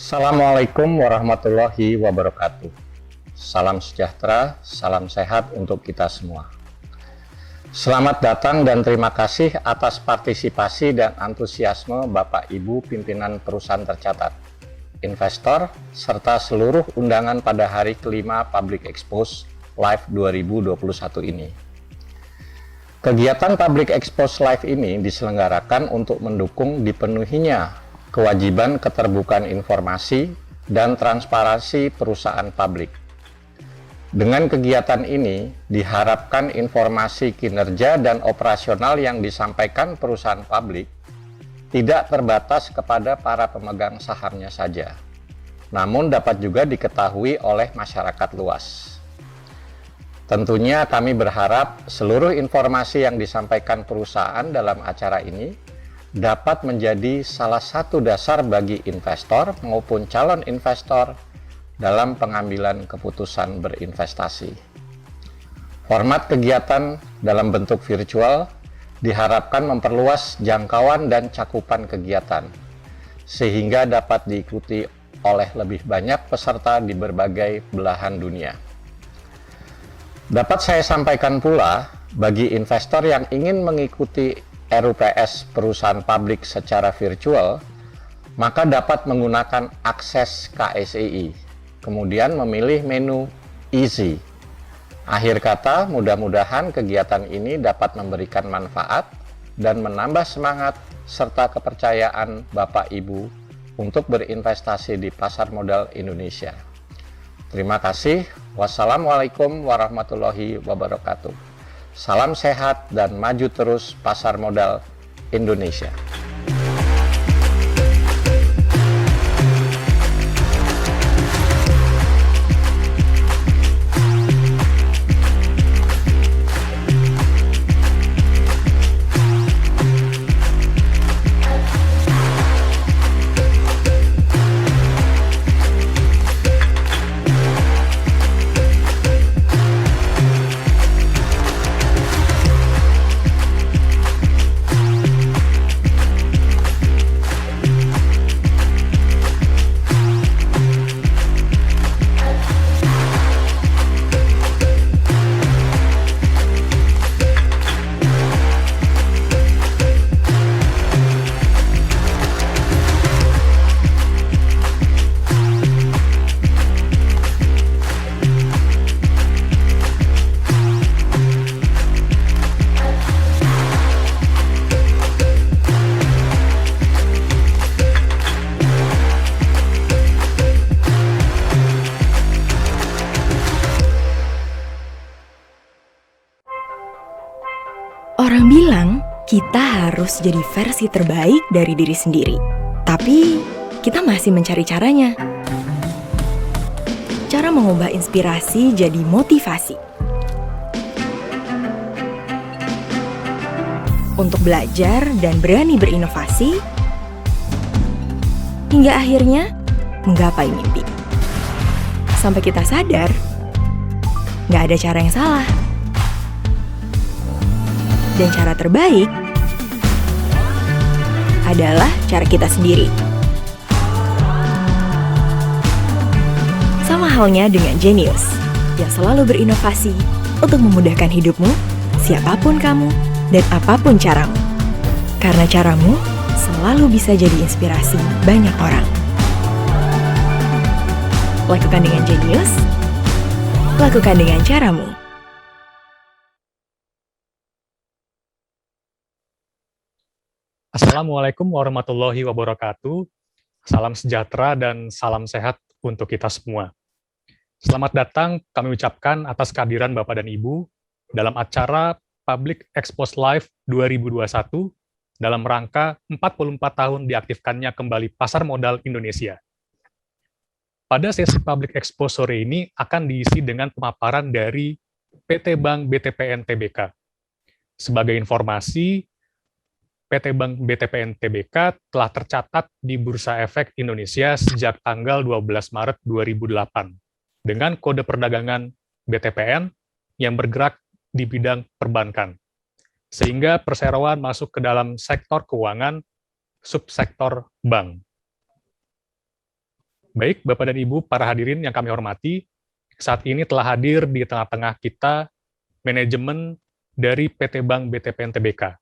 Assalamualaikum warahmatullahi wabarakatuh. Salam sejahtera, salam sehat untuk kita semua. Selamat datang dan terima kasih atas partisipasi dan antusiasme Bapak Ibu pimpinan perusahaan tercatat, investor, serta seluruh undangan pada hari kelima Public Expose Live 2021 ini. Kegiatan Public Expose Live ini diselenggarakan untuk mendukung dipenuhinya kewajiban keterbukaan informasi dan transparansi perusahaan publik. Dengan kegiatan ini, diharapkan informasi kinerja dan operasional yang disampaikan perusahaan publik tidak terbatas kepada para pemegang sahamnya saja, namun dapat juga diketahui oleh masyarakat luas. Tentunya kami berharap seluruh informasi yang disampaikan perusahaan dalam acara ini dapat menjadi salah satu dasar bagi investor maupun calon investor dalam pengambilan keputusan berinvestasi. Format kegiatan dalam bentuk virtual diharapkan memperluas jangkauan dan cakupan kegiatan, sehingga dapat diikuti oleh lebih banyak peserta di berbagai belahan dunia. Dapat saya sampaikan pula, bagi investor yang ingin mengikuti RUPS perusahaan publik secara virtual, maka dapat menggunakan akses KSEI, kemudian memilih menu Easy. Akhir kata, mudah-mudahan kegiatan ini dapat memberikan manfaat dan menambah semangat serta kepercayaan Bapak Ibu untuk berinvestasi di pasar modal Indonesia. Terima kasih. Wassalamualaikum warahmatullahi wabarakatuh. Salam sehat dan maju terus pasar modal Indonesia. Orang bilang kita harus jadi versi terbaik dari diri sendiri. Tapi kita masih mencari caranya. Cara mengubah inspirasi jadi motivasi. Untuk belajar dan berani berinovasi, hingga akhirnya menggapai mimpi. Sampai kita sadar, nggak ada cara yang salah. Dan cara terbaik adalah cara kita sendiri. Sama halnya dengan Genius, yang selalu berinovasi untuk memudahkan hidupmu, siapapun kamu, dan apapun caramu. Karena caramu selalu bisa jadi inspirasi banyak orang. Lakukan dengan Genius, lakukan dengan caramu. Assalamualaikum warahmatullahi wabarakatuh. Salam sejahtera dan salam sehat untuk kita semua. Selamat datang kami ucapkan atas kehadiran Bapak dan Ibu dalam acara Public Expose Live 2021 dalam rangka 44 tahun diaktifkannya kembali pasar modal Indonesia. Pada sesi Public Expose sore ini akan diisi dengan pemaparan dari PT Bank BTPN Tbk. Sebagai informasi, PT Bank BTPN Tbk telah tercatat di Bursa Efek Indonesia sejak tanggal 12 Maret 2008 dengan kode perdagangan BTPN yang bergerak di bidang perbankan, sehingga perseroan masuk ke dalam sektor keuangan subsektor bank. Baik, Bapak dan Ibu, para hadirin yang kami hormati, saat ini telah hadir di tengah-tengah kita manajemen dari PT Bank BTPN Tbk,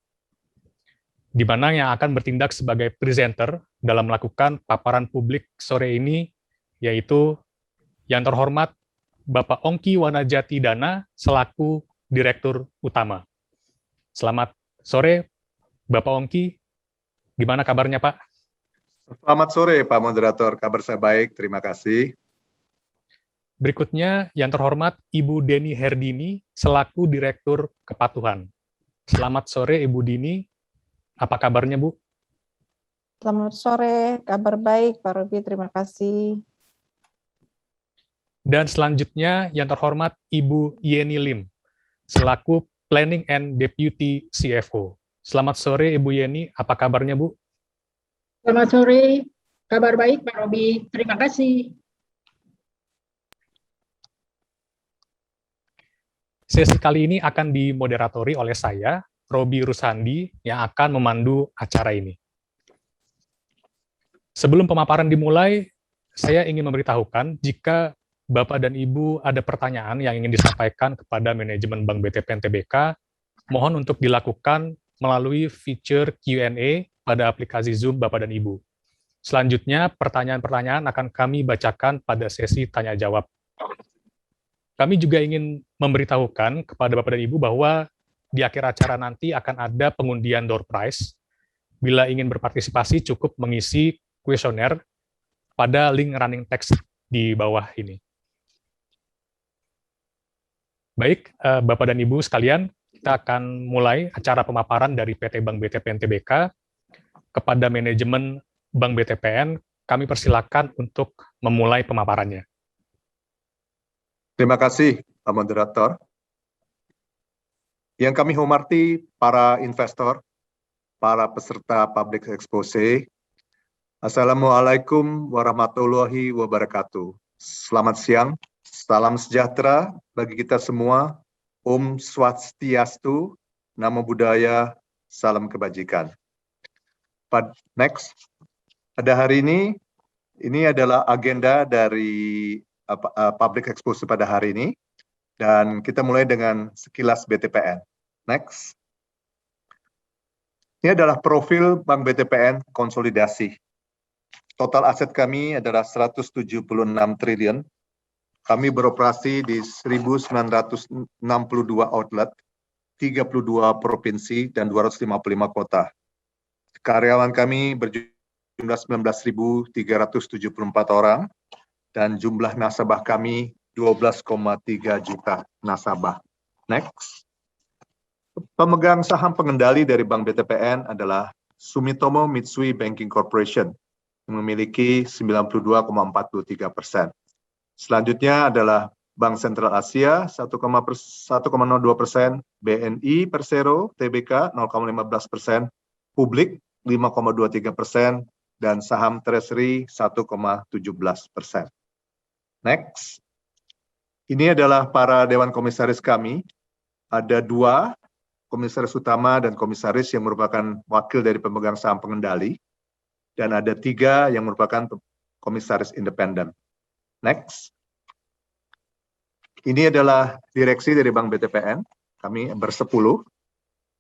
di mana yang akan bertindak sebagai presenter dalam melakukan paparan publik sore ini, yaitu yang terhormat Bapak Ongki Wanajati Dana selaku Direktur Utama. Selamat sore, Bapak Ongki. Gimana kabarnya, Pak? Selamat sore, Pak Moderator. Kabar saya baik, terima kasih. Berikutnya, yang terhormat Ibu Deni Herdini selaku Direktur Kepatuhan. Selamat sore, Ibu Dini. Apa kabarnya, Bu? Selamat sore, kabar baik, Pak Robi, terima kasih. Dan selanjutnya, yang terhormat Ibu Yeni Lim selaku Planning and Deputy CFO. Selamat sore, Ibu Yeni. Apa kabarnya, Bu? Selamat sore, kabar baik Pak Robi, terima kasih. Sesi kali ini akan dimoderatori oleh saya, Robi Rusandi, yang akan memandu acara ini. Sebelum pemaparan dimulai, saya ingin memberitahukan jika Bapak dan Ibu ada pertanyaan yang ingin disampaikan kepada manajemen Bank BTPN Tbk, mohon untuk dilakukan melalui fitur Q&A pada aplikasi Zoom Bapak dan Ibu. Selanjutnya, pertanyaan-pertanyaan akan kami bacakan pada sesi tanya-jawab. Kami juga ingin memberitahukan kepada Bapak dan Ibu bahwa di akhir acara nanti akan ada pengundian door prize. Bila ingin berpartisipasi, cukup mengisi kuesioner pada link running text di bawah ini. Baik, Bapak dan Ibu sekalian, kita akan mulai acara pemaparan dari PT Bank BTPN Tbk. Kepada manajemen Bank BTPN, kami persilakan untuk memulai pemaparannya. Terima kasih, Pak Moderator. Yang kami hormati para investor, para peserta public expose. Assalamualaikum warahmatullahi wabarakatuh. Selamat siang, salam sejahtera bagi kita semua. Om Swastiastu, Namo Buddhaya, salam kebajikan. Next, pada hari ini adalah agenda dari public expose pada hari ini, dan kita mulai dengan sekilas BTPN. Next. Ini adalah profil Bank BTPN konsolidasi. Total aset kami adalah 176 triliun. Kami beroperasi di 1.962 outlet, 32 provinsi, dan 255 kota. Karyawan kami berjumlah 19.374 orang, dan jumlah nasabah kami 12,3 juta nasabah. Next. Pemegang saham pengendali dari Bank BTPN adalah Sumitomo Mitsui Banking Corporation, yang memiliki 92,43%. Selanjutnya adalah Bank Sentral Asia 1,02%, BNI Persero Tbk 0,15%, Publik 5,23%, dan saham Treasury 1,17%. Next. Ini adalah para Dewan Komisaris kami. Ada 2 komisaris utama dan komisaris yang merupakan wakil dari pemegang saham pengendali, dan ada 3 yang merupakan komisaris independen. Next. Ini adalah direksi dari Bank BTPN. Kami ber-10.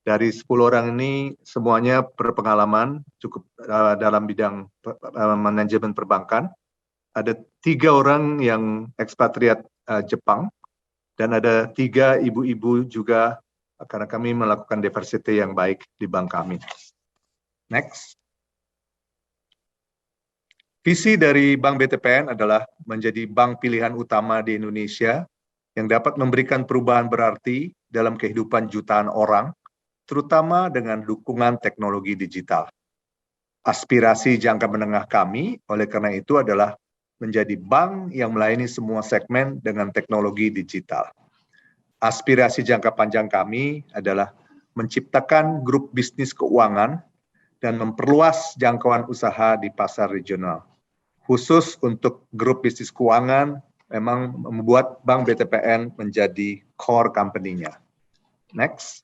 Dari 10 orang ini semuanya berpengalaman cukup dalam bidang manajemen perbankan. Ada 3 orang yang ekspatriat Jepang, dan ada 3 ibu-ibu juga, karena kami melakukan diversity yang baik di bank kami. Next. Visi dari Bank BTPN adalah menjadi bank pilihan utama di Indonesia yang dapat memberikan perubahan berarti dalam kehidupan jutaan orang, terutama dengan dukungan teknologi digital. Aspirasi jangka menengah kami, oleh karena itu, adalah menjadi bank yang melayani semua segmen dengan teknologi digital. Aspirasi jangka panjang kami adalah menciptakan grup bisnis keuangan dan memperluas jangkauan usaha di pasar regional. Khusus untuk grup bisnis keuangan, memang membuat Bank BTPN menjadi core company-nya. Next.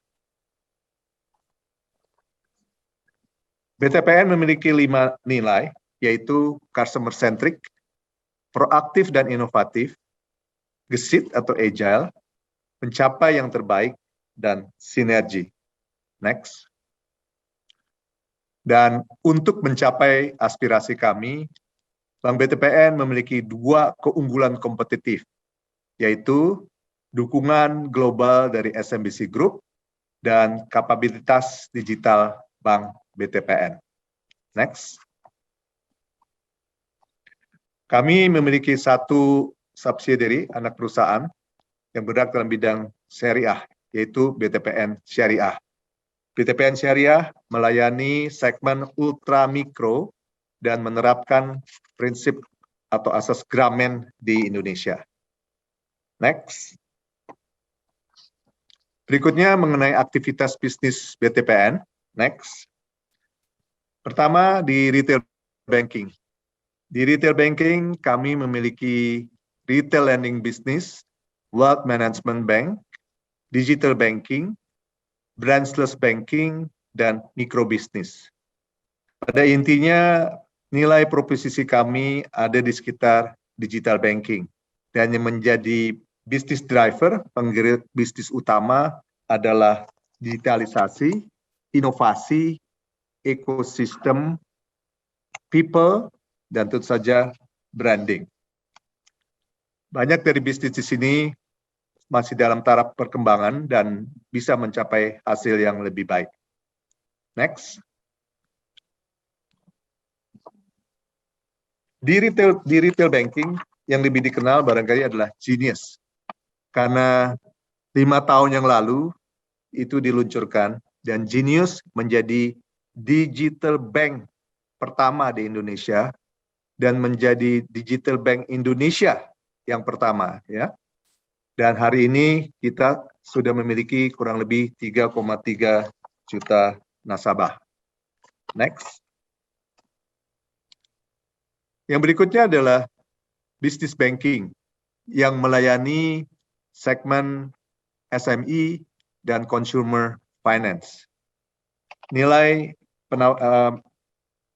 BTPN memiliki 5 nilai, yaitu customer centric, proaktif dan inovatif, gesit atau agile, mencapai yang terbaik, dan sinergi. Next. Dan untuk mencapai aspirasi kami, Bank BTPN memiliki 2 keunggulan kompetitif, yaitu dukungan global dari SMBC Group dan kapabilitas digital Bank BTPN. Next. Kami memiliki 1 subsidiary anak perusahaan yang bergerak dalam bidang syariah, yaitu BTPN Syariah. BTPN Syariah melayani segmen ultra mikro dan menerapkan prinsip atau asas Grameen di Indonesia. Next. Berikutnya mengenai aktivitas bisnis BTPN. Next. Pertama di retail banking. Di retail banking kami memiliki retail lending business, wealth management bank, digital banking, branchless banking, dan mikrobisnis. Pada intinya, nilai proposisi kami ada di sekitar digital banking. Dan yang menjadi bisnis driver, penggerak bisnis utama adalah digitalisasi, inovasi, ekosistem, people, dan tentu saja branding. Banyak dari bisnis di sini masih dalam taraf perkembangan dan bisa mencapai hasil yang lebih baik. Next. Di retail banking yang lebih dikenal barangkali adalah Genius. Karena 5 tahun yang lalu itu diluncurkan dan Genius menjadi digital bank pertama di Indonesia dan menjadi digital bank Indonesia yang pertama, ya. Dan hari ini kita sudah memiliki kurang lebih 3,3 juta nasabah. Next. Yang berikutnya adalah business banking yang melayani segmen SME dan consumer finance. Nilai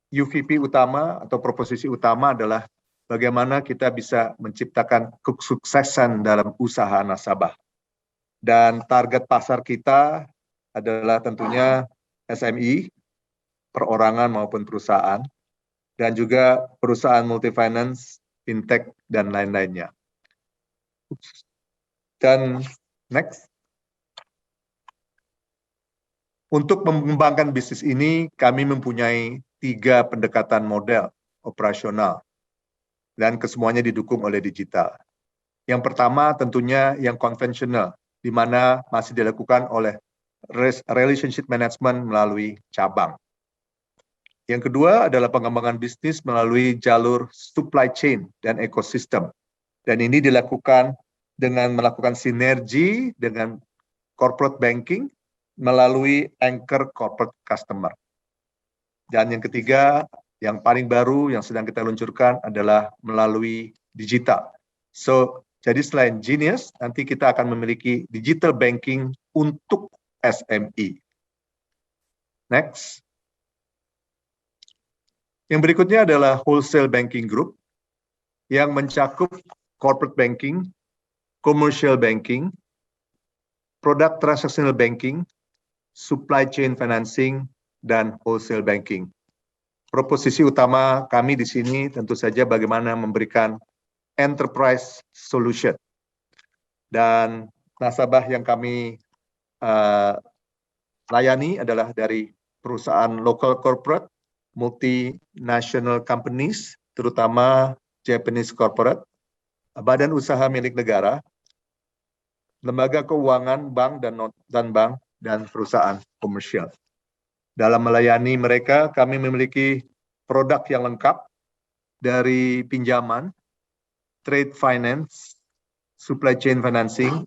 UVP utama atau proposisi utama adalah bagaimana kita bisa menciptakan kesuksesan dalam usaha nasabah. Dan target pasar kita adalah tentunya SME, perorangan maupun perusahaan, dan juga perusahaan multifinance, fintech, dan lain-lainnya. Dan next. Untuk mengembangkan bisnis ini, kami mempunyai 3 pendekatan model operasional dan kesemuanya didukung oleh digital. Yang pertama tentunya yang konvensional, di mana masih dilakukan oleh relationship management melalui cabang. Yang kedua adalah pengembangan bisnis melalui jalur supply chain dan ekosistem. Dan ini dilakukan dengan melakukan sinergi dengan corporate banking melalui anchor corporate customer. Dan yang ketiga, yang paling baru yang sedang kita luncurkan adalah melalui digital. So, jadi selain Genius, nanti kita akan memiliki digital banking untuk SME. Next. Yang berikutnya adalah wholesale banking group yang mencakup corporate banking, commercial banking, product transactional banking, supply chain financing, dan wholesale banking. Proposisi utama kami di sini tentu saja bagaimana memberikan enterprise solution. Dan nasabah yang kami layani adalah dari perusahaan local corporate, multinational companies, terutama Japanese corporate, badan usaha milik negara, lembaga keuangan, bank dan bank, dan perusahaan komersial. Dalam melayani mereka, kami memiliki produk yang lengkap dari pinjaman, trade finance, supply chain financing,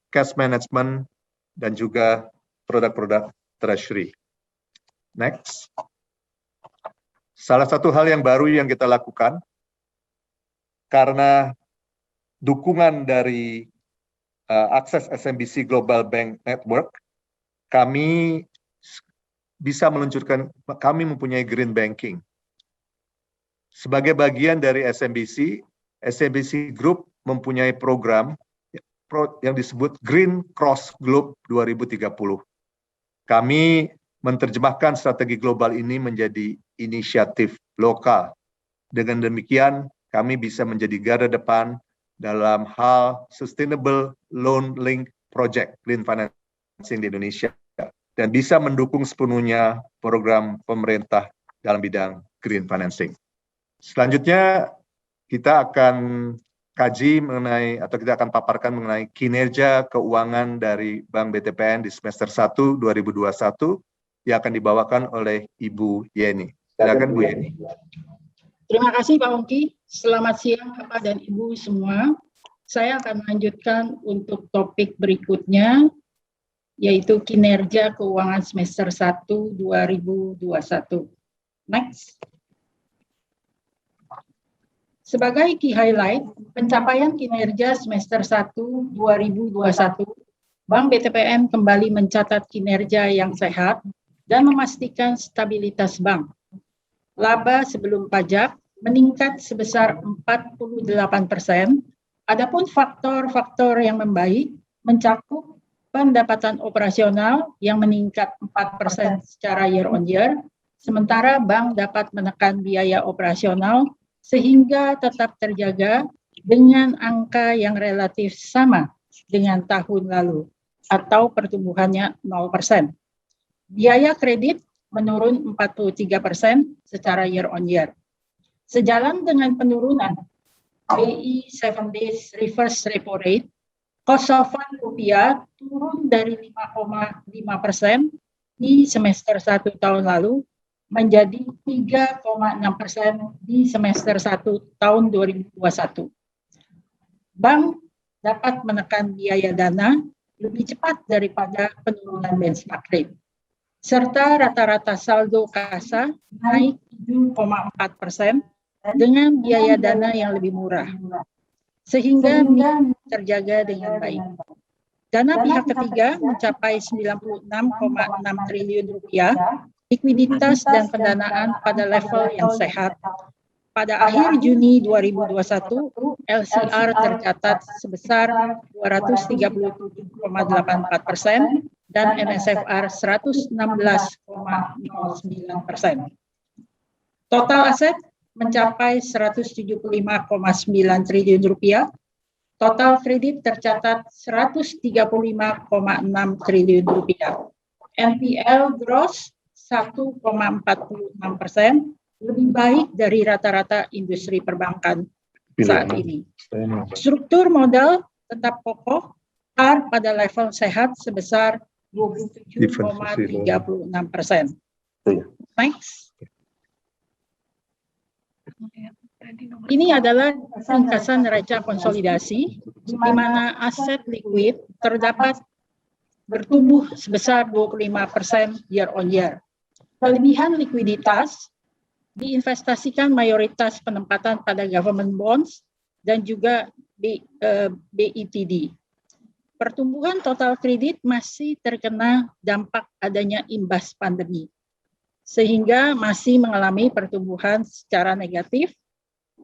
cash management, dan juga produk-produk treasury. Next. Salah satu hal yang baru yang kita lakukan, karena dukungan dari akses SMBC Global Bank Network, kami bisa meluncurkan, kami mempunyai green banking. Sebagai bagian dari SMBC, SCBC Group mempunyai program yang disebut Green Cross Globe 2030. Kami menerjemahkan strategi global ini menjadi inisiatif lokal. Dengan demikian, kami bisa menjadi garda depan dalam hal Sustainable Loan Link Project Green Financing di Indonesia dan bisa mendukung sepenuhnya program pemerintah dalam bidang green financing. Selanjutnya, kita akan kaji mengenai atau kita akan paparkan mengenai kinerja keuangan dari Bank BTPN di semester 1 2021 yang akan dibawakan oleh Ibu Yeni. Silakan Bu Yeni. Terima kasih Pak Ongki. Selamat siang Bapak dan Ibu semua. Saya akan melanjutkan untuk topik berikutnya, yaitu kinerja keuangan semester 1 2021. Next. Sebagai key highlight, pencapaian kinerja semester 1 2021, Bank BTPN kembali mencatat kinerja yang sehat dan memastikan stabilitas bank. Laba sebelum pajak meningkat sebesar 48%. Adapun faktor-faktor yang membaik mencakup pendapatan operasional yang meningkat 4% secara year on year, sementara bank dapat menekan biaya operasional sehingga tetap terjaga dengan angka yang relatif sama dengan tahun lalu atau pertumbuhannya 0%. Biaya kredit menurun 43% secara year on year. Sejalan dengan penurunan BI 7 days reverse repo rate, cost of fund rupiah turun dari 5,5% di semester 1 tahun lalu menjadi 3,6% di semester 1 tahun 2021. Bank dapat menekan biaya dana lebih cepat daripada penurunan benchmark rate, serta rata-rata saldo kasa naik 7,4% dengan biaya dana yang lebih murah, sehingga NIM terjaga dengan baik. Dana pihak ketiga mencapai 96,6 triliun rupiah, likuiditas dan pendanaan pada level yang sehat. Pada akhir Juni 2021, LCR tercatat sebesar 237,84% dan NSFR 116,09%. Total aset mencapai 175,9 triliun rupiah. Total kredit tercatat 135,6 triliun rupiah. NPL gross 1,46%, lebih baik dari rata-rata industri perbankan saat ini. Struktur modal tetap kokoh, CAR pada level sehat sebesar 27,36%. Next. Ini adalah ringkasan neraca konsolidasi, di mana aset likuid terdapat bertumbuh sebesar 25% year on year. Kelebihan likuiditas diinvestasikan mayoritas penempatan pada government bonds dan juga BITD. Pertumbuhan total kredit masih terkena dampak adanya imbas pandemi, sehingga masih mengalami pertumbuhan secara negatif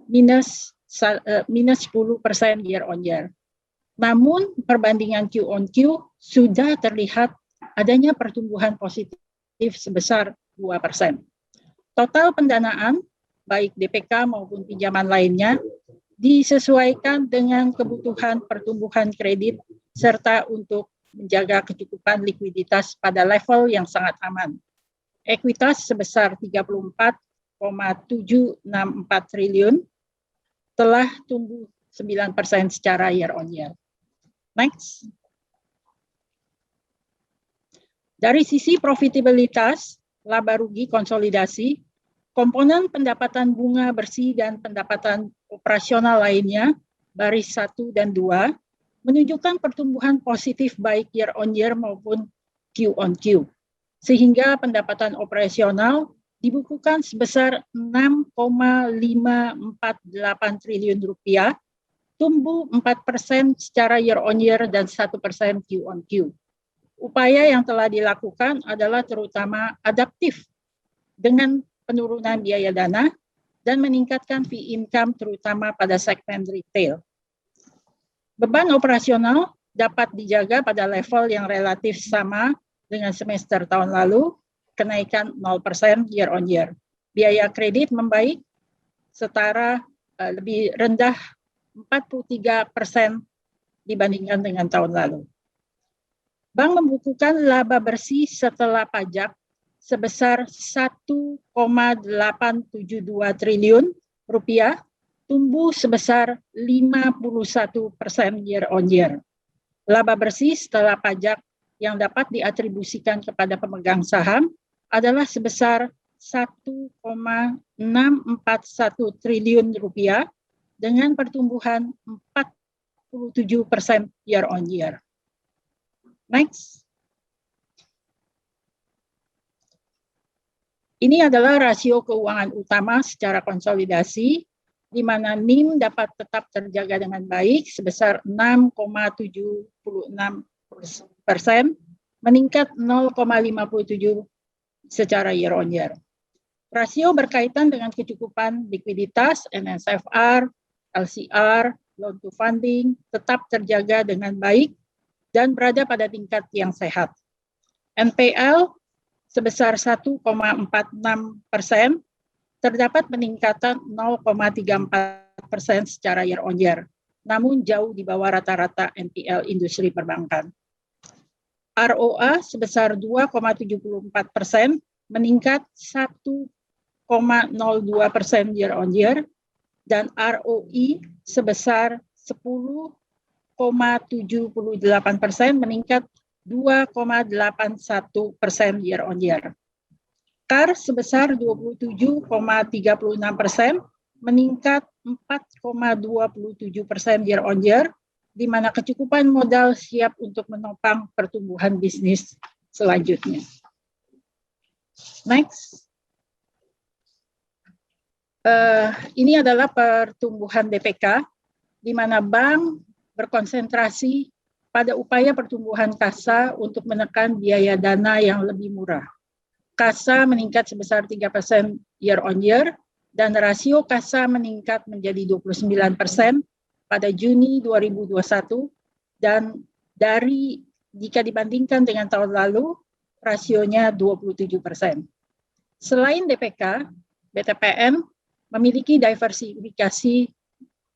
minus 10% year on year. Namun perbandingan Q on Q sudah terlihat adanya pertumbuhan positif sebesar 2%. Total pendanaan, baik DPK maupun pinjaman lainnya, disesuaikan dengan kebutuhan pertumbuhan kredit serta untuk menjaga kecukupan likuiditas pada level yang sangat aman. Ekuitas sebesar 34,764 triliun telah tumbuh 9% secara year on year. Next. Dari sisi profitabilitas, laba rugi konsolidasi, komponen pendapatan bunga bersih dan pendapatan operasional lainnya, baris 1 dan 2, menunjukkan pertumbuhan positif baik year on year maupun Q on Q. Sehingga pendapatan operasional dibukukan sebesar 6,548 triliun rupiah, tumbuh 4% secara year on year dan 1% Q on Q. Upaya yang telah dilakukan adalah terutama adaptif dengan penurunan biaya dana dan meningkatkan fee income terutama pada segmen retail. Beban operasional dapat dijaga pada level yang relatif sama dengan semester tahun lalu, kenaikan 0% year on year. Biaya kredit membaik setara lebih rendah 43% dibandingkan dengan tahun lalu. Bank membukukan laba bersih setelah pajak sebesar 1,872 triliun rupiah, tumbuh sebesar 51% year on year. Laba bersih setelah pajak yang dapat diatribusikan kepada pemegang saham adalah sebesar 1,641 triliun rupiah dengan pertumbuhan 47% year on year. Next. Ini adalah rasio keuangan utama secara konsolidasi, di mana NIM dapat tetap terjaga dengan baik sebesar 6,76%, meningkat 0,57 secara year on year. Rasio berkaitan dengan kecukupan likuiditas, NSFR, LCR, loan to funding tetap terjaga dengan baik dan berada pada tingkat yang sehat. NPL sebesar 1,46%, terdapat peningkatan 0,34% secara year on year, namun jauh di bawah rata-rata NPL industri perbankan. ROA sebesar 2,74%, meningkat 1,02% year on year, dan ROE sebesar 10,78%, meningkat 2,81% year on year. CAR sebesar 27,36%, meningkat 4,27% year on year, di mana kecukupan modal siap untuk menopang pertumbuhan bisnis selanjutnya. Next. Ini adalah pertumbuhan DPK, di mana bank berkonsentrasi pada upaya pertumbuhan kasa untuk menekan biaya dana yang lebih murah. Kasa meningkat sebesar 3% year on year, dan rasio kasa meningkat menjadi 29% pada Juni 2021, dan jika dibandingkan dengan tahun lalu, rasionya 27%. Selain DPK, BTPN memiliki diversifikasi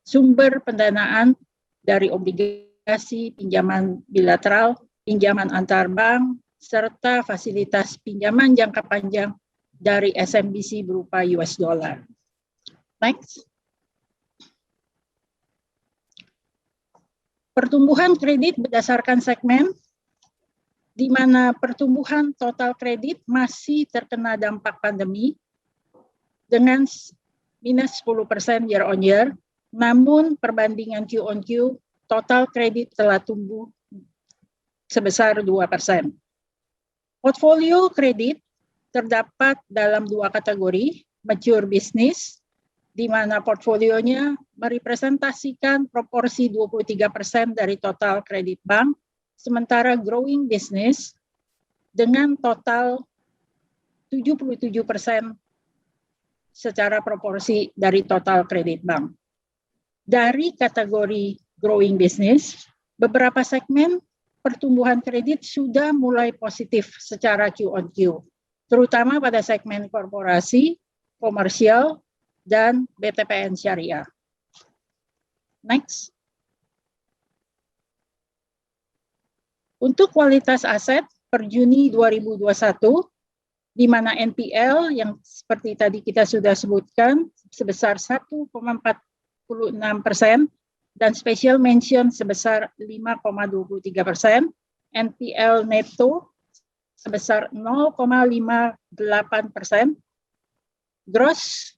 sumber pendanaan dari obligasi, pinjaman bilateral, pinjaman antar bank, serta fasilitas pinjaman jangka panjang dari SMBC berupa US dollar. Next. Pertumbuhan kredit berdasarkan segmen, di mana pertumbuhan total kredit masih terkena dampak pandemi dengan minus 10% year on year, namun perbandingan Q on Q, total kredit telah tumbuh sebesar 2%. Portfolio kredit terdapat dalam dua kategori, mature business, di mana portfolionya merepresentasikan proporsi 23% dari total kredit bank, sementara growing business dengan total 77% secara proporsi dari total kredit bank. Dari kategori growing business, beberapa segmen pertumbuhan kredit sudah mulai positif secara Q on Q, terutama pada segmen korporasi, komersial, dan BTPN Syariah. Next. Untuk kualitas aset per Juni 2021, di mana NPL yang seperti tadi kita sudah sebutkan sebesar 1,46%, dan special mention sebesar 5,23%, NPL neto sebesar 0,58%, gross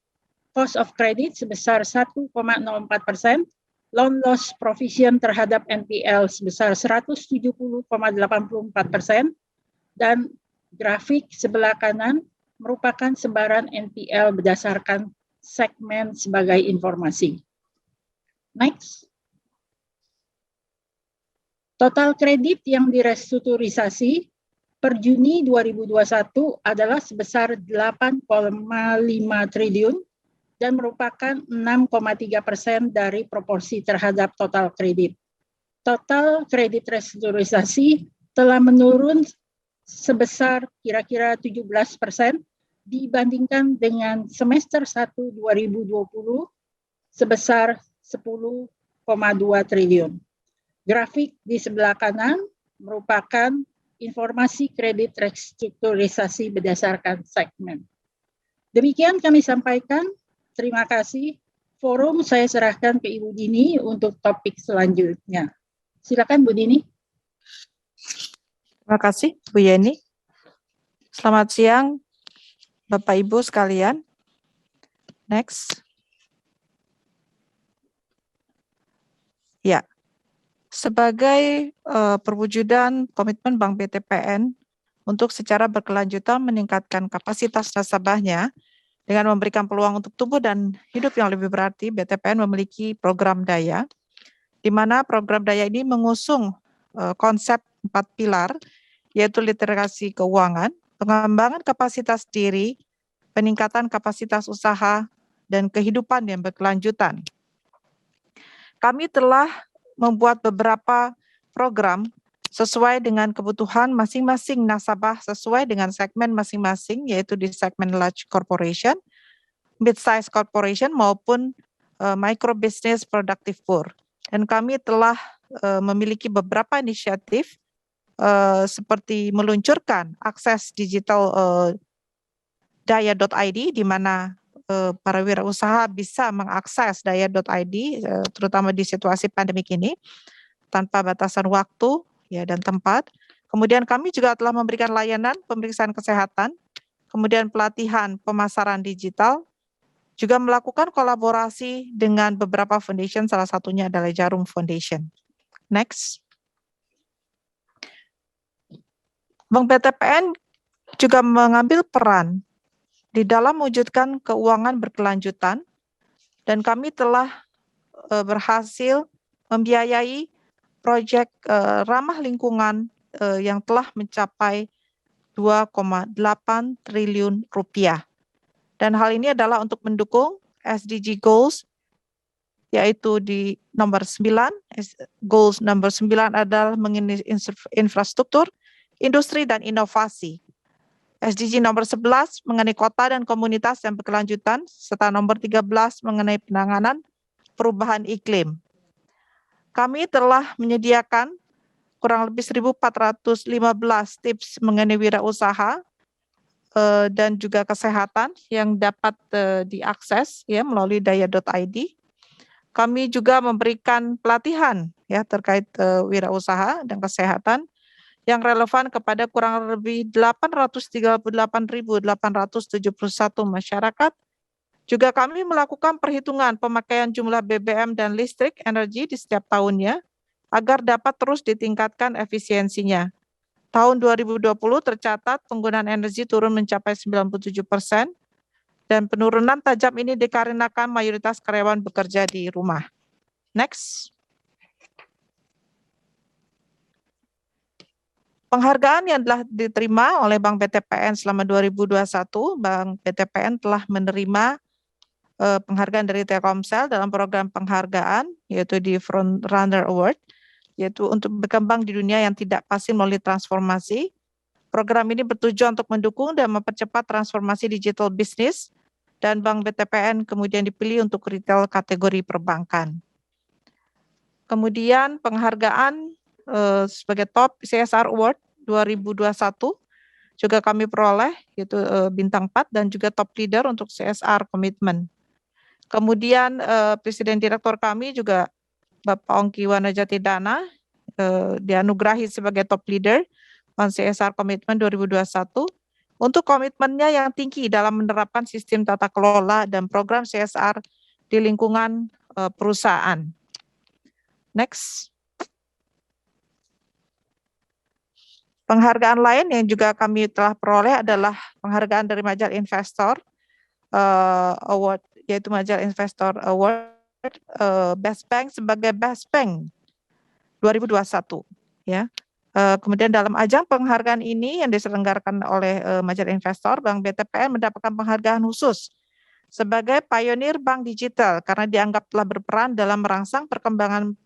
cost of credit sebesar 1,04%, loan loss provision terhadap NPL sebesar 170,84%, dan grafik sebelah kanan merupakan sebaran NPL berdasarkan segmen sebagai informasi. Next. Total kredit yang direstrukturisasi per Juni 2021 adalah sebesar 8,5 triliun dan merupakan 6,3% dari proporsi terhadap total kredit. Total kredit restrukturisasi telah menurun sebesar kira-kira 17% dibandingkan dengan semester 1 2020 sebesar 10,2 triliun. Grafik di sebelah kanan merupakan informasi kredit restrukturisasi berdasarkan segmen. Demikian kami sampaikan. Terima kasih. Forum saya serahkan ke Ibu Dini untuk topik selanjutnya. Silakan Bu Dini. Terima kasih Bu Yeni. Selamat siang Bapak Ibu sekalian. Next. Ya. Sebagai perwujudan komitmen Bank BTPN untuk secara berkelanjutan meningkatkan kapasitas nasabahnya dengan memberikan peluang untuk tumbuh dan hidup yang lebih berarti, BTPN memiliki program daya, di mana program daya ini mengusung konsep 4 pilar, yaitu literasi keuangan, pengembangan kapasitas diri, peningkatan kapasitas usaha, dan kehidupan yang berkelanjutan. Kami telah membuat beberapa program sesuai dengan kebutuhan masing-masing nasabah, sesuai dengan segmen masing-masing, yaitu di segmen large corporation, mid-size corporation, maupun micro business productive poor. Dan kami telah memiliki beberapa inisiatif seperti meluncurkan akses digital daya.id, di mana para wirausaha bisa mengakses daya.id, terutama di situasi pandemik ini, tanpa batasan waktu ya dan tempat. Kemudian kami juga telah memberikan layanan pemeriksaan kesehatan, kemudian pelatihan pemasaran digital, juga melakukan kolaborasi dengan beberapa foundation, salah satunya adalah Jarum Foundation. Next. Bank BTPN juga mengambil peran di dalam mewujudkan keuangan berkelanjutan, dan kami telah berhasil membiayai proyek ramah lingkungan yang telah mencapai 2,8 triliun rupiah. Dan hal ini adalah untuk mendukung SDG Goals, yaitu di nomor 9, Goals nomor 9 adalah mengenai infrastruktur, industri, dan inovasi. SDG nomor 11 mengenai kota dan komunitas yang berkelanjutan, serta nomor 13 mengenai penanganan perubahan iklim. Kami telah menyediakan kurang lebih 1.415 tips mengenai wirausaha dan juga kesehatan yang dapat diakses ya melalui daya.id. Kami juga memberikan pelatihan ya terkait wirausaha dan kesehatan yang relevan kepada kurang lebih 838.871 masyarakat. Juga kami melakukan perhitungan pemakaian jumlah BBM dan listrik energi di setiap tahunnya agar dapat terus ditingkatkan efisiensinya. Tahun 2020 tercatat penggunaan energi turun mencapai 97%, dan penurunan tajam ini dikarenakan mayoritas karyawan bekerja di rumah. Next. Penghargaan yang telah diterima oleh Bank BTPN selama 2021, Bank BTPN telah menerima penghargaan dari Telkomsel dalam program penghargaan, yaitu di Front Runner Award, yaitu untuk berkembang di dunia yang tidak pasti melalui transformasi. Program ini bertujuan untuk mendukung dan mempercepat transformasi digital bisnis, dan Bank BTPN kemudian dipilih untuk retail kategori perbankan. Kemudian penghargaan sebagai top CSR Award 2021 juga kami peroleh, yaitu bintang 4, dan juga top leader untuk CSR komitmen. Kemudian Presiden Direktur kami juga Bapak Ongki Wanajatidana dianugerahi sebagai top leader on CSR komitmen 2021 untuk komitmennya yang tinggi dalam menerapkan sistem tata kelola dan program CSR di lingkungan perusahaan. Next. Penghargaan lain yang juga kami telah peroleh adalah penghargaan dari Majalah Investor Award, yaitu Majalah Investor Award Best Bank sebagai Best Bank 2021. Ya. Kemudian dalam ajang penghargaan ini yang diselenggarakan oleh Majalah Investor, Bank BTPN mendapatkan penghargaan khusus sebagai pionir bank digital karena dianggap telah berperan dalam merangsang perkembangan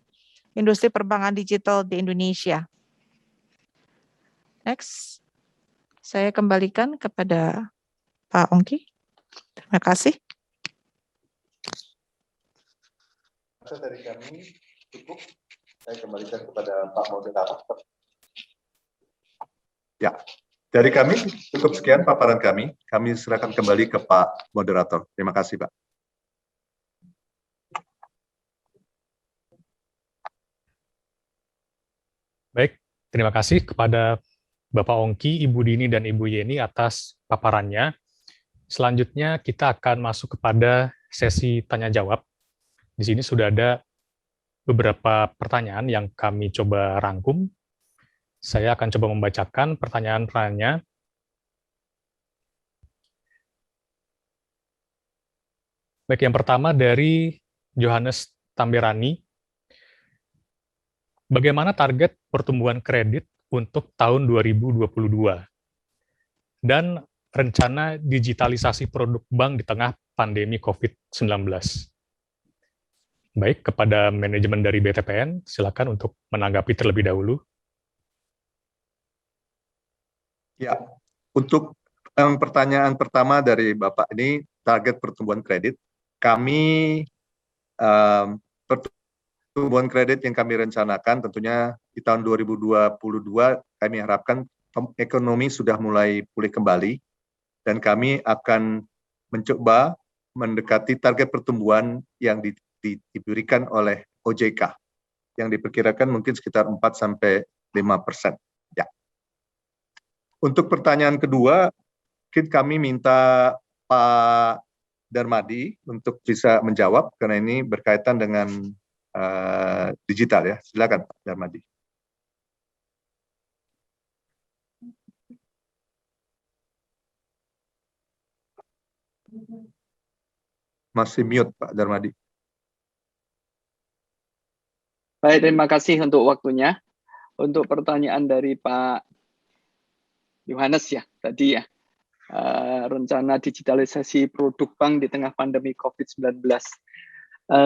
industri perbankan digital di Indonesia. Next, saya kembalikan kepada Pak Ongki. Terima kasih. Dari kami cukup. Saya kembalikan kepada Pak Moderator. Ya, dari kami cukup sekian paparan kami. Kami serahkan kembali ke Pak Moderator. Terima kasih, Pak. Baik, terima kasih kepada Bapak Ongki, Ibu Dini, dan Ibu Yeni atas paparannya. Selanjutnya kita akan masuk kepada sesi tanya-jawab. Di sini sudah ada beberapa pertanyaan yang kami coba rangkum. Saya akan coba membacakan pertanyaan-pertanyaannya. Baik, yang pertama dari Johannes Tamberani. Bagaimana target pertumbuhan kredit untuk tahun 2022? Dan rencana digitalisasi produk bank di tengah pandemi COVID-19. Baik, kepada manajemen dari BTPN, silakan untuk menanggapi terlebih dahulu. Ya, untuk yang pertanyaan pertama dari Bapak ini, target pertumbuhan kredit. Kami, pertumbuhan kredit yang kami rencanakan tentunya di tahun 2022, kami harapkan ekonomi sudah mulai pulih kembali, dan kami akan mencoba mendekati target pertumbuhan yang diberikan oleh OJK yang diperkirakan mungkin sekitar 4-5%. Ya. Untuk pertanyaan kedua, kami minta Pak Darmadi untuk bisa menjawab karena ini berkaitan dengan digital ya. Silakan Pak Darmadi. Masih mute Pak Darmadi. Baik, terima kasih untuk waktunya. Untuk pertanyaan dari Pak Yohanes ya, tadi ya, rencana digitalisasi produk bank di tengah pandemi COVID-19.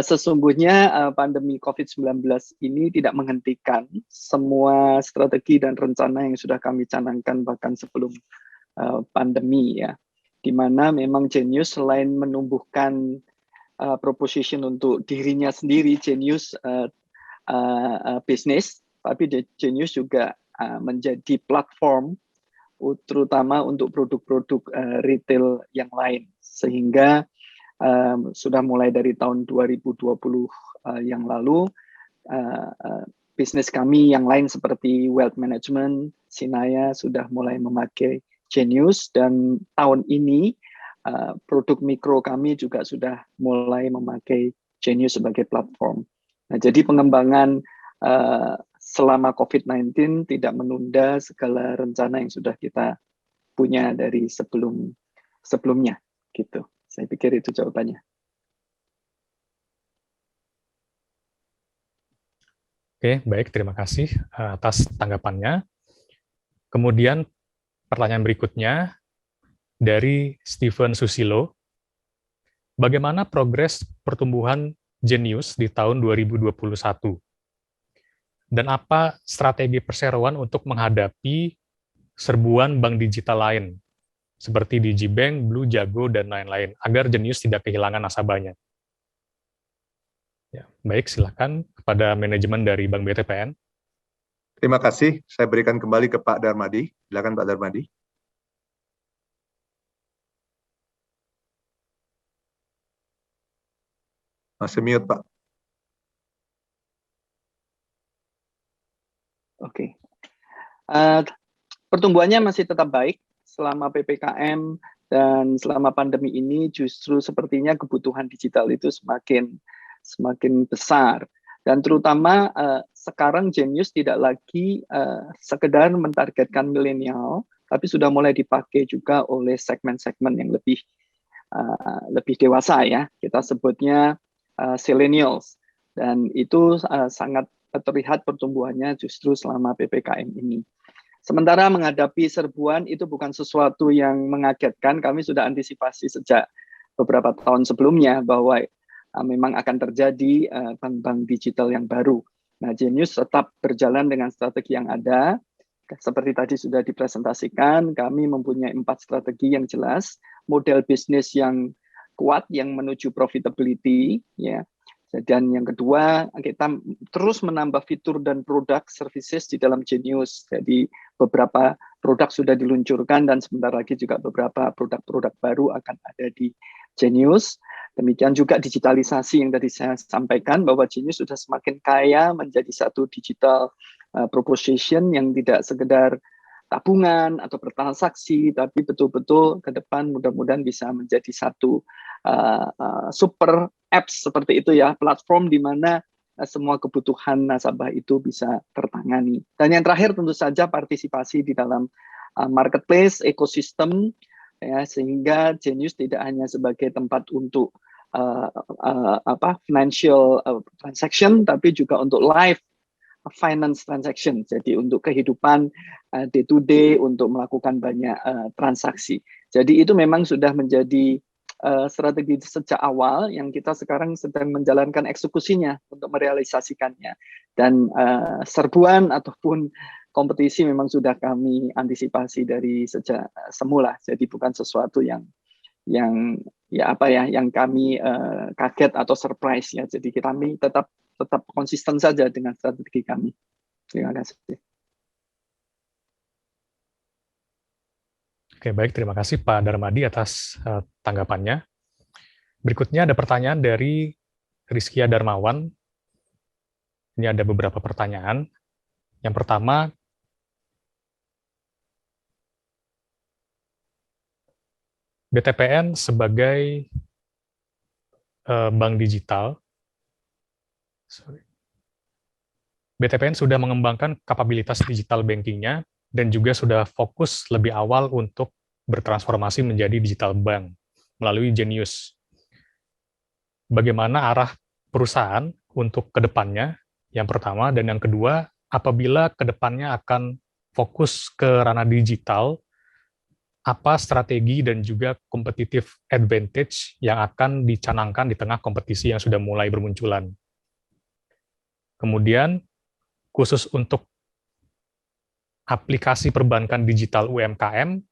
Sesungguhnya pandemi COVID-19 ini tidak menghentikan semua strategi dan rencana yang sudah kami canangkan bahkan sebelum pandemi ya, di mana memang Genius selain menumbuhkan proposition untuk dirinya sendiri, Genius bisnis, tapi Genius juga menjadi platform terutama untuk produk-produk retail yang lain, sehingga sudah mulai dari tahun 2020 yang lalu bisnis kami yang lain seperti wealth management, Sinaya sudah mulai memakai Genius, dan tahun ini produk mikro kami juga sudah mulai memakai Genius sebagai platform. Nah, jadi pengembangan selama COVID-19 tidak menunda segala rencana yang sudah kita punya dari sebelumnya, gitu. Saya pikir itu jawabannya. Oke, baik, terima kasih atas tanggapannya. Kemudian pertanyaan berikutnya dari Steven Susilo. Bagaimana progres pertumbuhan Genius di tahun 2021? Dan apa strategi perseroan untuk menghadapi serbuan bank digital lain, seperti Digibank, Blue, Jago, dan lain-lain, agar Genius tidak kehilangan nasabahnya? Ya, baik, silakan kepada manajemen dari Bank BTPN. Terima kasih. Saya berikan kembali ke Pak Darmadi. Silakan Pak Darmadi. Masih mute, Pak. Oke. Pertumbuhannya masih tetap baik selama PPKM dan selama pandemi ini. Justru sepertinya kebutuhan digital itu semakin besar, dan terutama sekarang Genius tidak lagi sekedar mentargetkan milenial, tapi sudah mulai dipakai juga oleh segmen-segmen yang lebih dewasa ya, kita sebutnya Zillennials, dan itu sangat terlihat pertumbuhannya justru selama PPKM ini. Sementara menghadapi serbuan itu bukan sesuatu yang mengagetkan, kami sudah antisipasi sejak beberapa tahun sebelumnya bahwa memang akan terjadi bank-bank digital yang baru. Nah, Genius tetap berjalan dengan strategi yang ada. Seperti tadi sudah dipresentasikan, kami mempunyai 4 strategi yang jelas, model bisnis yang kuat yang menuju profitability, ya. Dan yang kedua, kita terus menambah fitur dan produk services di dalam Genius. Jadi beberapa produk sudah diluncurkan dan sebentar lagi juga beberapa produk-produk baru akan ada di Genius. Demikian juga digitalisasi yang tadi saya sampaikan bahwa Genius sudah semakin kaya menjadi satu digital proposition yang tidak sekedar tabungan atau bertransaksi, tapi betul-betul ke depan mudah-mudahan bisa menjadi satu super apps seperti itu ya, platform di mana semua kebutuhan nasabah itu bisa tertangani. Dan yang terakhir tentu saja partisipasi di dalam marketplace, ekosistem, ya, sehingga Genius tidak hanya sebagai tempat untuk financial transaction, tapi juga untuk live finance transaction, jadi untuk kehidupan day to day, untuk melakukan banyak transaksi. Jadi itu memang sudah menjadi strategi sejak awal yang kita sekarang sedang menjalankan eksekusinya untuk merealisasikannya. Dan serbuan ataupun kompetisi memang sudah kami antisipasi dari sejak semula. Jadi bukan sesuatu yang kami kaget atau surprise ya. Jadi kami tetap konsisten saja dengan strategi kami. Terima kasih. Oke, baik. Terima kasih Pak Darmadi atas tanggapannya. Berikutnya ada pertanyaan dari Rizkia Darmawan. Ini ada beberapa pertanyaan. Yang pertama, BTPN sebagai bank digital, BTPN sudah mengembangkan kapabilitas digital bankingnya dan juga sudah fokus lebih awal untuk bertransformasi menjadi digital bank melalui Genius. Bagaimana arah perusahaan untuk kedepannya, yang pertama, dan yang kedua, apabila kedepannya akan fokus ke ranah digital, apa strategi dan juga competitive advantage yang akan dicanangkan di tengah kompetisi yang sudah mulai bermunculan. Kemudian, khusus untuk aplikasi perbankan digital UMKM,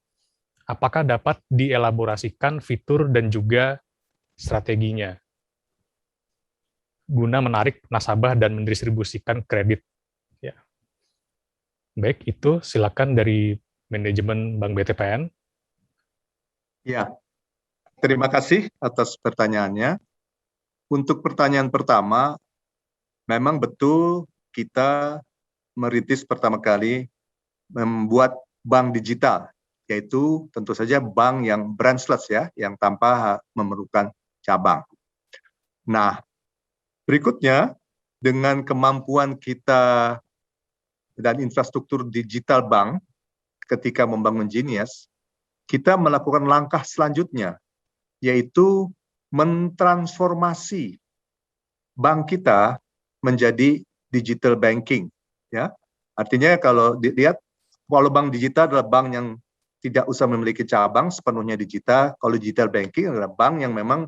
apakah dapat dielaborasikan fitur dan juga strateginya guna menarik nasabah dan mendistribusikan kredit? Ya. Baik, itu silakan dari manajemen Bank BTPN. Ya, terima kasih atas pertanyaannya. Untuk pertanyaan pertama, memang betul kita merintis pertama kali membuat bank digital, yaitu tentu saja bank yang branchless ya, yang tanpa memerlukan cabang. Nah, berikutnya dengan kemampuan kita dan infrastruktur digital bank ketika membangun Genius, kita melakukan langkah selanjutnya, yaitu mentransformasi bank kita menjadi digital banking. Ya, artinya kalau dilihat, kalau bank digital adalah bank yang tidak usah memiliki cabang, sepenuhnya digital. Kalau digital banking adalah bank yang memang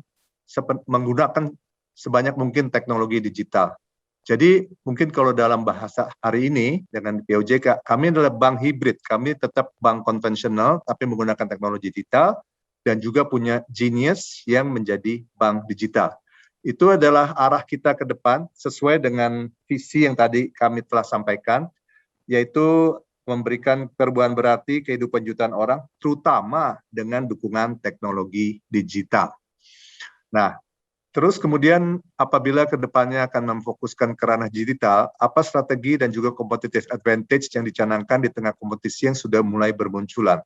menggunakan sebanyak mungkin teknologi digital. Jadi mungkin kalau dalam bahasa hari ini dengan POJK, kami adalah bank hibrid. Kami tetap bank konvensional tapi menggunakan teknologi digital dan juga punya Genius yang menjadi bank digital. Itu adalah arah kita ke depan sesuai dengan visi yang tadi kami telah sampaikan, yaitu memberikan perubahan berarti kehidupan jutaan orang, terutama dengan dukungan teknologi digital. Nah, terus kemudian apabila kedepannya akan memfokuskan ke ranah digital, apa strategi dan juga competitive advantage yang dicanangkan di tengah kompetisi yang sudah mulai bermunculan?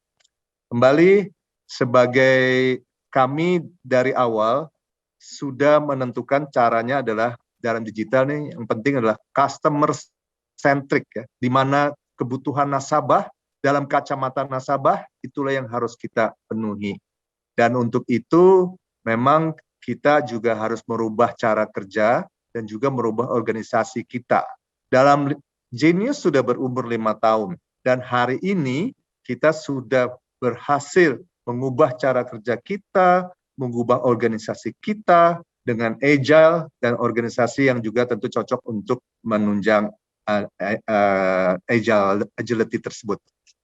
Kembali, sebagai kami dari awal sudah menentukan caranya adalah dalam digital nih, yang penting adalah customer centric ya, di mana kebutuhan nasabah dalam kacamata nasabah itulah yang harus kita penuhi. Dan untuk itu memang kita juga harus merubah cara kerja dan juga merubah organisasi kita. Dalam Genius sudah berumur 5 tahun dan hari ini kita sudah berhasil mengubah cara kerja kita, mengubah organisasi kita dengan agile dan organisasi yang juga tentu cocok untuk menunjang agility tersebut.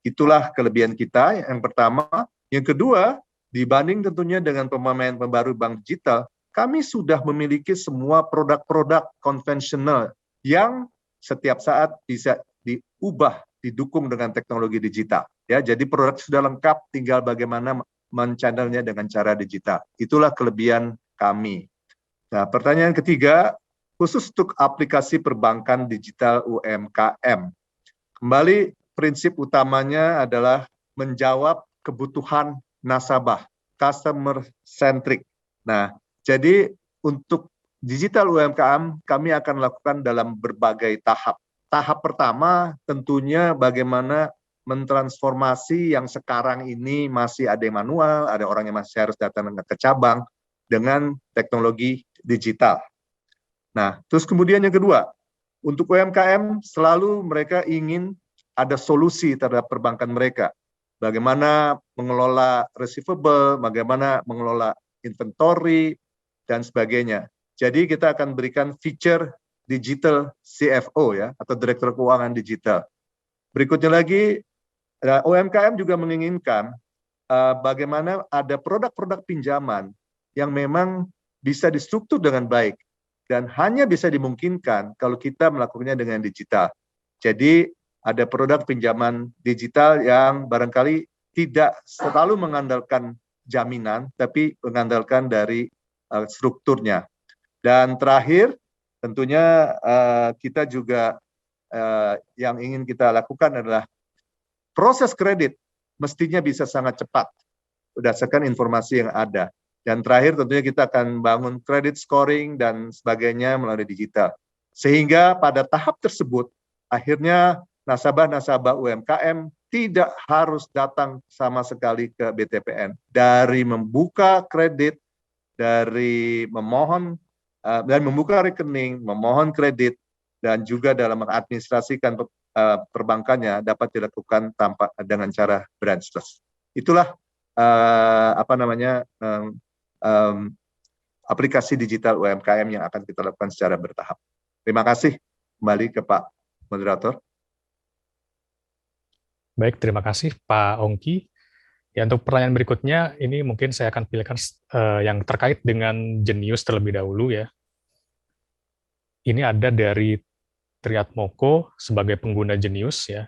Itulah kelebihan kita yang pertama. Yang kedua, dibanding tentunya dengan pemain pembaru bank digital, kami sudah memiliki semua produk-produk konvensional yang setiap saat bisa diubah, didukung dengan teknologi digital. Ya, jadi produk sudah lengkap, tinggal bagaimana men-channelnya dengan cara digital. Itulah kelebihan kami. Nah, pertanyaan ketiga, khusus untuk aplikasi perbankan digital UMKM. Kembali, prinsip utamanya adalah menjawab kebutuhan nasabah, customer centric. Nah, jadi untuk digital UMKM kami akan lakukan dalam berbagai tahap. Tahap pertama tentunya bagaimana mentransformasi yang sekarang ini masih ada yang manual, ada orang yang masih harus datang ke cabang dengan teknologi digital. Nah, terus kemudian yang kedua, untuk UMKM selalu mereka ingin ada solusi terhadap perbankan mereka. Bagaimana mengelola receivable, bagaimana mengelola inventory, dan sebagainya. Jadi kita akan berikan feature digital CFO ya, atau Direktur Keuangan Digital. Berikutnya lagi, UMKM juga menginginkan bagaimana ada produk-produk pinjaman yang memang bisa distruktur dengan baik dan hanya bisa dimungkinkan kalau kita melakukannya dengan digital. Jadi ada produk pinjaman digital yang barangkali tidak selalu mengandalkan jaminan, tapi mengandalkan dari strukturnya. Dan terakhir, tentunya kita juga yang ingin kita lakukan adalah proses kredit mestinya bisa sangat cepat berdasarkan informasi yang ada. Dan terakhir tentunya kita akan bangun credit scoring dan sebagainya melalui digital. Sehingga pada tahap tersebut, akhirnya nasabah-nasabah UMKM tidak harus datang sama sekali ke BTPN. Dari membuka kredit, dari memohon, dan membuka rekening, memohon kredit, dan juga dalam mengadministrasikan perbankannya dapat dilakukan tanpa dengan cara branchless. Itulah aplikasi digital UMKM yang akan kita lakukan secara bertahap. Terima kasih. Kembali ke Pak Moderator. Baik, terima kasih Pak Ongki. Ya, untuk pertanyaan berikutnya, ini mungkin saya akan pilihkan yang terkait dengan Jenius terlebih dahulu ya. Ini ada dari Triatmoko sebagai pengguna Jenius ya,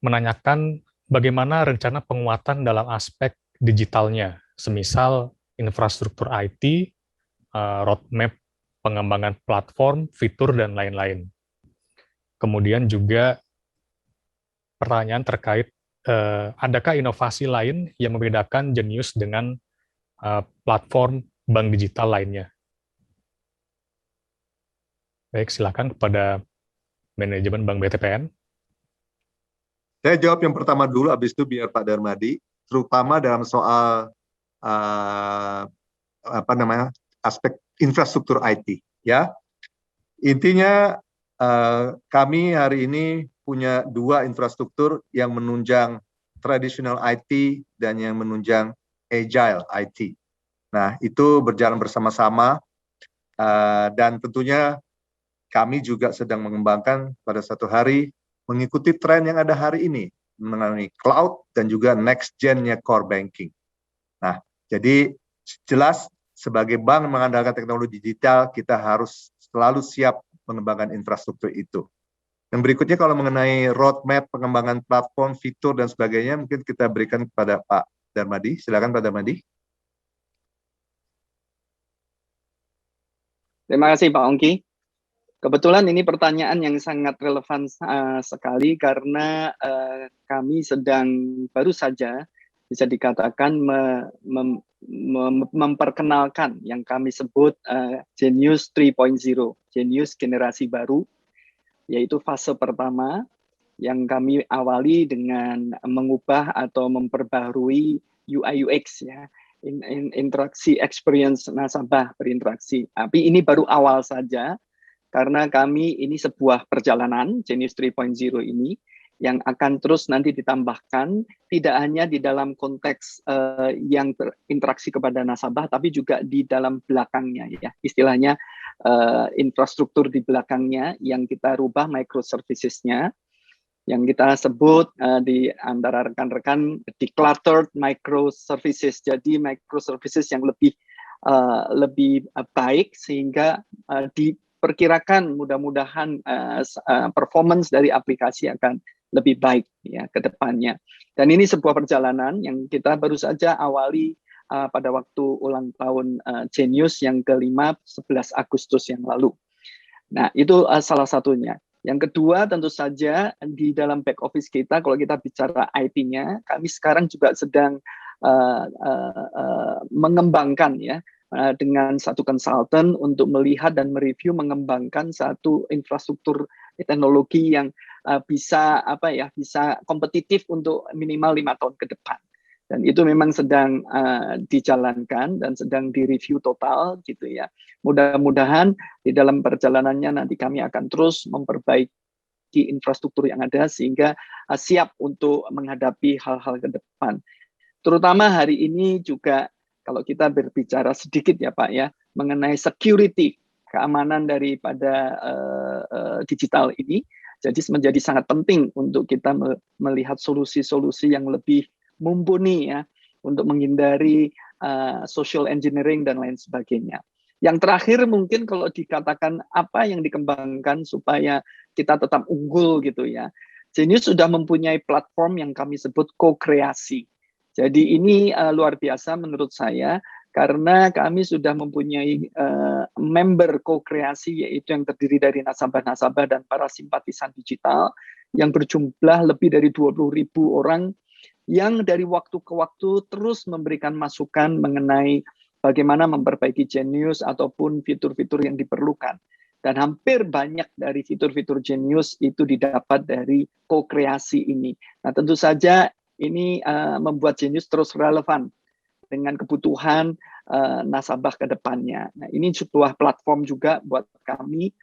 menanyakan bagaimana rencana penguatan dalam aspek digitalnya, semisal infrastruktur IT, roadmap pengembangan platform, fitur, dan lain-lain. Kemudian juga pertanyaan terkait adakah inovasi lain yang membedakan Jenius dengan platform bank digital lainnya? Baik, silakan kepada manajemen Bank BTPN. Saya jawab yang pertama dulu, habis itu biar Pak Darmadi, terutama dalam soal aspek infrastruktur IT. Ya, intinya kami hari ini punya dua infrastruktur yang menunjang traditional IT dan yang menunjang agile IT. Nah, itu berjalan bersama-sama dan tentunya kami juga sedang mengembangkan pada satu hari mengikuti tren yang ada hari ini mengenai cloud dan juga next gen-nya core banking. Nah, jadi jelas sebagai bank mengandalkan teknologi digital, kita harus selalu siap mengembangkan infrastruktur itu. Yang berikutnya kalau mengenai roadmap pengembangan platform, fitur dan sebagainya, mungkin kita berikan kepada Pak Darmadi. Silakan Pak Darmadi. Terima kasih Pak Ongki. Kebetulan ini pertanyaan yang sangat relevan sekali karena kami sedang baru saja bisa dikatakan memperkenalkan yang kami sebut Jenius 3.0, Jenius generasi baru, yaitu fase pertama yang kami awali dengan mengubah atau memperbaharui UI UX ya, interaksi experience nasabah berinteraksi. Tapi ini baru awal saja. Karena kami ini sebuah perjalanan, Jenius 3.0 ini, yang akan terus nanti ditambahkan, tidak hanya di dalam konteks yang berinteraksi kepada nasabah, tapi juga di dalam belakangnya, ya, istilahnya infrastruktur di belakangnya yang kita rubah microservices-nya, yang kita sebut di antara rekan-rekan decluttered microservices. Jadi microservices yang lebih baik, sehingga diperkirakan mudah-mudahan performance dari aplikasi akan lebih baik, ya, ke depannya. Dan ini sebuah perjalanan yang kita baru saja awali pada waktu ulang tahun Genius yang ke-5 11 Agustus yang lalu. Nah, itu salah satunya. Yang kedua, tentu saja di dalam back office kita, kalau kita bicara IT-nya, kami sekarang juga sedang mengembangkan, ya, dengan satu konsultan untuk melihat dan mereview mengembangkan satu infrastruktur teknologi yang bisa bisa kompetitif untuk minimal 5 tahun ke depan. Dan itu memang sedang dijalankan dan sedang direview total, gitu ya. Mudah-mudahan di dalam perjalanannya nanti kami akan terus memperbaiki infrastruktur yang ada sehingga siap untuk menghadapi hal-hal ke depan. Terutama hari ini juga kalau kita berbicara sedikit, ya Pak, ya, mengenai security, keamanan daripada digital ini, jadi menjadi sangat penting untuk kita melihat solusi-solusi yang lebih mumpuni, ya, untuk menghindari social engineering dan lain sebagainya. Yang terakhir mungkin kalau dikatakan apa yang dikembangkan supaya kita tetap unggul, gitu ya. Genius sudah mempunyai platform yang kami sebut co-kreasi. Jadi ini luar biasa menurut saya, karena kami sudah mempunyai member co-kreasi, yaitu yang terdiri dari nasabah-nasabah dan para simpatisan digital yang berjumlah lebih dari 20.000 orang yang dari waktu ke waktu terus memberikan masukan mengenai bagaimana memperbaiki Genius ataupun fitur-fitur yang diperlukan. Dan hampir banyak dari fitur-fitur Genius itu didapat dari co-kreasi ini. Nah, tentu saja ini membuat Genius terus relevan dengan kebutuhan nasabah ke depannya. Nah, ini sebuah platform juga buat kami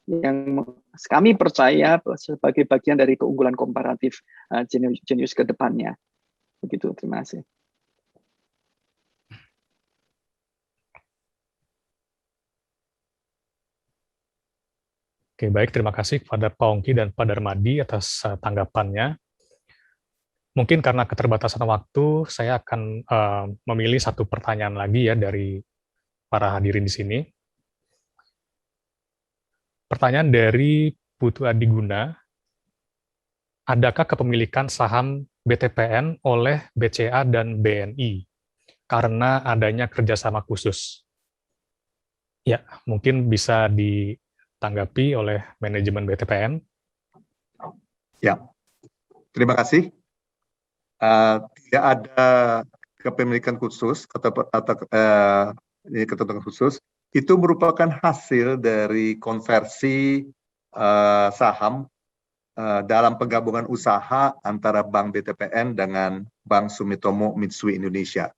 yang kami percaya sebagai bagian dari keunggulan komparatif Genius ke depannya. Begitu, terima kasih. Oke, baik. Terima kasih kepada Pak Ongki dan Pak Darmadi atas tanggapannya. Mungkin karena keterbatasan waktu, saya akan memilih satu pertanyaan lagi, ya, dari para hadirin di sini. Pertanyaan dari Putu Adiguna, adakah kepemilikan saham BTPN oleh BCA dan BNI karena adanya kerjasama khusus? Ya, mungkin bisa ditanggapi oleh manajemen BTPN. Ya, terima kasih. Tidak ada kepemilikan khusus atau ketentuan khusus. Itu merupakan hasil dari konversi saham dalam penggabungan usaha antara Bank BTPN dengan Bank Sumitomo Mitsui Indonesia.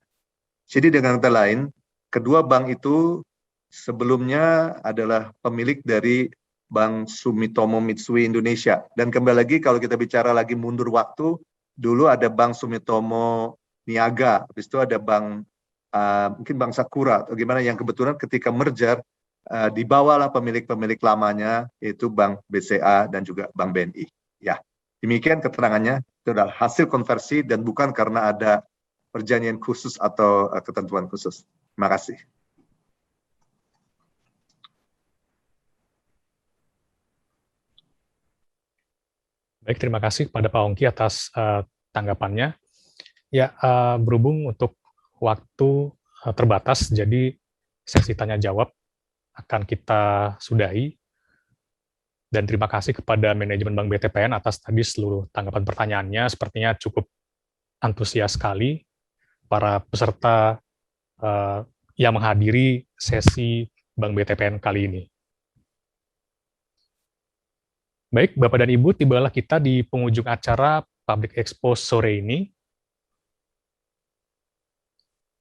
Jadi dengan kata lain, kedua bank itu sebelumnya adalah pemilik dari Bank Sumitomo Mitsui Indonesia. Dan kembali lagi kalau kita bicara lagi mundur waktu, dulu ada Bank Sumitomo Niaga, habis itu ada Bank mungkin Bank Sakura atau gimana, yang kebetulan ketika merger dibawalah pemilik-pemilik lamanya, yaitu Bank BCA dan juga Bank BNI. Ya, demikian keterangannya, itu adalah hasil konversi dan bukan karena ada perjanjian khusus atau ketentuan khusus. Terima kasih. Baik, terima kasih kepada Pak Ongki atas tanggapannya. Ya, berhubung untuk waktu terbatas, jadi sesi tanya jawab akan kita sudahi. Dan terima kasih kepada manajemen Bank BTPN atas tadi seluruh tanggapan pertanyaannya. Sepertinya cukup antusias sekali para peserta yang menghadiri sesi Bank BTPN kali ini. Baik, Bapak dan Ibu, tibalah kita di penghujung acara Public Expo sore ini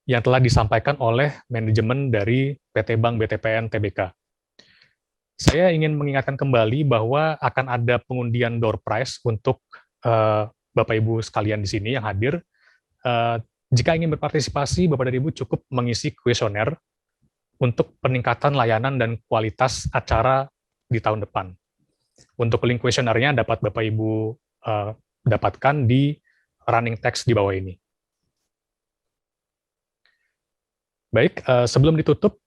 yang telah disampaikan oleh manajemen dari PT Bank BTPN Tbk. Saya ingin mengingatkan kembali bahwa akan ada pengundian door prize untuk Bapak Ibu sekalian di sini yang hadir. Jika ingin berpartisipasi, Bapak dan Ibu cukup mengisi kuesioner untuk peningkatan layanan dan kualitas acara di tahun depan. Untuk link kuesionernya dapat Bapak Ibu dapatkan di running text di bawah ini. Baik, sebelum ditutup,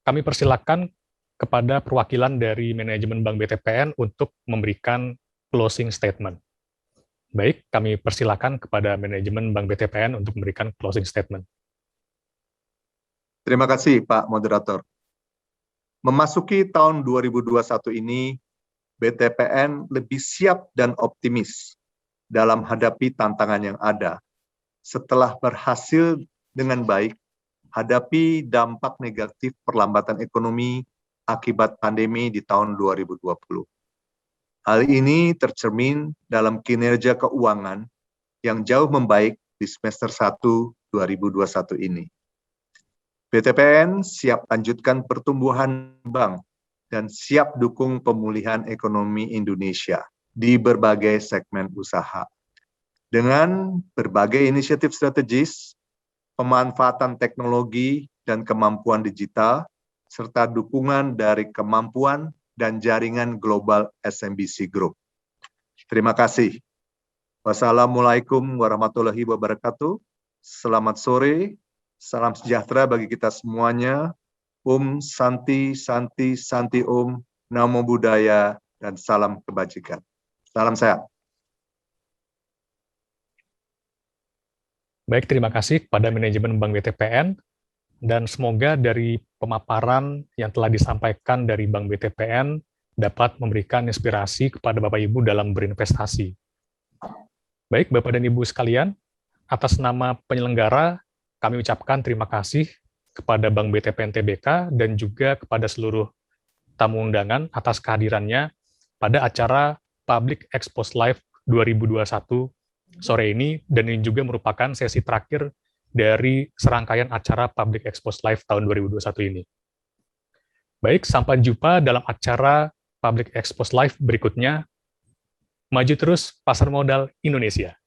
kami persilakan kepada perwakilan dari manajemen Bank BTPN untuk memberikan closing statement. Baik, kami persilakan kepada manajemen Bank BTPN untuk memberikan closing statement. Terima kasih, Pak Moderator. Memasuki tahun 2021 ini, BTPN lebih siap dan optimis dalam hadapi tantangan yang ada. Setelah berhasil dengan baik hadapi dampak negatif perlambatan ekonomi akibat pandemi di tahun 2020. Hal ini tercermin dalam kinerja keuangan yang jauh membaik di semester 1 2021 ini. BTPN siap lanjutkan pertumbuhan bank dan siap dukung pemulihan ekonomi Indonesia di berbagai segmen usaha. Dengan berbagai inisiatif strategis, pemanfaatan teknologi dan kemampuan digital, serta dukungan dari kemampuan dan jaringan global SMBC Group. Terima kasih. Wassalamualaikum warahmatullahi wabarakatuh. Selamat sore, salam sejahtera bagi kita semuanya. Santi, Santi, Santi Namo Buddhaya, dan salam kebajikan. Salam sehat. Baik, terima kasih kepada manajemen Bank BTPN, dan semoga dari pemaparan yang telah disampaikan dari Bank BTPN dapat memberikan inspirasi kepada Bapak Ibu dalam berinvestasi. Baik, Bapak dan Ibu sekalian, atas nama penyelenggara, kami ucapkan terima kasih kepada Bank BTPN Tbk dan juga kepada seluruh tamu undangan atas kehadirannya pada acara Public Expose Live 2021 sore ini, dan ini juga merupakan sesi terakhir dari serangkaian acara Public Expose Live tahun 2021 ini. Baik, sampai jumpa dalam acara Public Expose Live berikutnya. Maju terus pasar modal Indonesia.